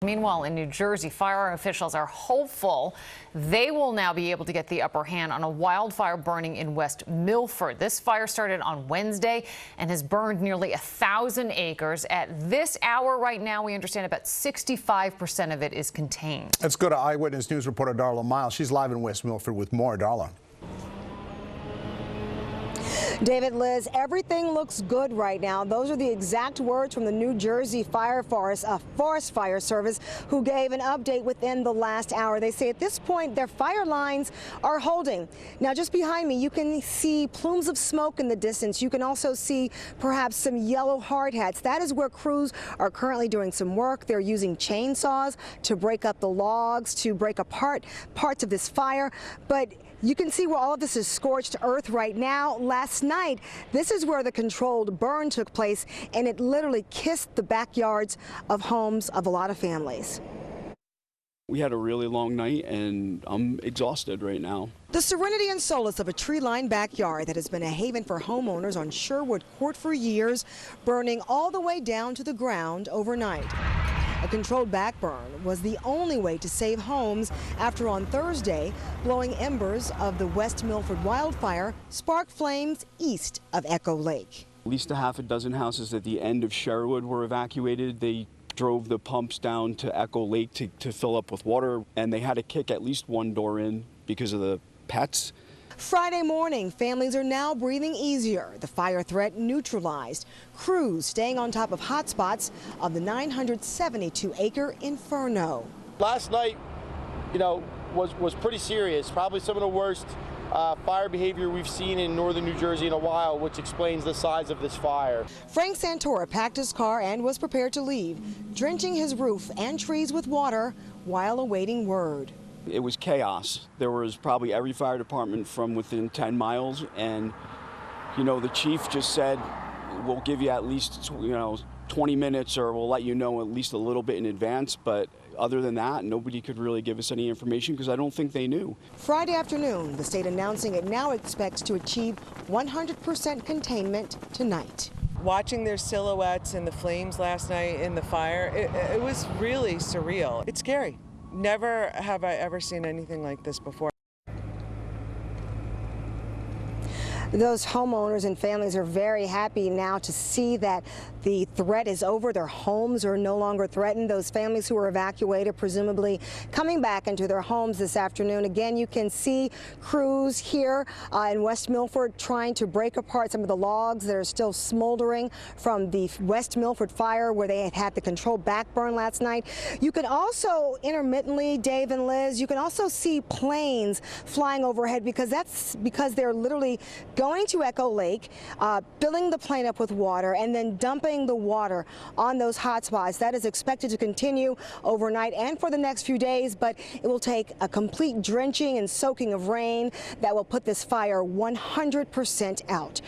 Meanwhile, in New Jersey, fire officials are hopeful they will now be able to get the upper hand on a wildfire burning in West Milford. This fire started on Wednesday and has burned nearly 1,000 acres. At this hour right now, we understand about 65% of it is contained. Let's go to Eyewitness News reporter Darla Miles. She's live in West Milford with more. Darla. David, Liz, everything looks good right now. Those are the exact words from the New Jersey Forest Fire Service, who gave an update within the last hour. They say at this point their fire lines are holding. Now, just behind me, you can see plumes of smoke in the distance. You can also see perhaps some yellow hard hats. That is where crews are currently doing some work. They're using chainsaws to break up the logs, to break apart parts of this fire. But you can see where all of this is scorched earth right now. Last night, this is where the controlled burn took place, and it literally kissed the backyards of homes of a lot of families. We had a really long night, and I'm exhausted right now. The serenity and solace of a tree-lined backyard that has been a haven for homeowners on Sherwood Court for years, burning all the way down to the ground overnight. A controlled backburn was the only way to save homes after on Thursday, blowing embers of the West Milford wildfire sparked flames east of Echo Lake. At least a half a dozen houses at the end of Sherwood were evacuated. They drove the pumps down to Echo Lake to fill up with water, and they had to kick at least one door in because of the pets. Friday morning, families are now breathing easier. The fire threat neutralized. Crews staying on top of hotspots of the 972-acre inferno. Last night, was pretty serious. Probably some of the worst fire behavior we've seen in northern New Jersey in a while, which explains the size of this fire. Frank Santora packed his car and was prepared to leave, drenching his roof and trees with water while awaiting word. It was chaos. There was probably every fire department from within 10 miles, and the chief just said, we'll give you at least 20 minutes, or we'll let you know at least a little bit in advance. But other than that, nobody could really give us any information because I don't think they knew. Friday afternoon, the state announcing it now expects to achieve 100% containment tonight. Watching their silhouettes in the flames last night in the fire, it was really surreal. It's scary. Never have I ever seen anything like this before. Those homeowners and families are very happy now to see that the threat is over. Their homes are no longer threatened. Those families who were evacuated, presumably coming back into their homes this afternoon. Again, you can see crews here in West Milford trying to break apart some of the logs that are still smoldering from the West Milford fire, where they had the controlled backburn last night. You can also intermittently, Dave and Liz, you can also see planes flying overhead because they're literally going to Echo Lake, filling the plane up with water, and then dumping the water on those hot spots. That is expected to continue overnight and for the next few days, but it will take a complete drenching and soaking of rain that will put this fire 100% out.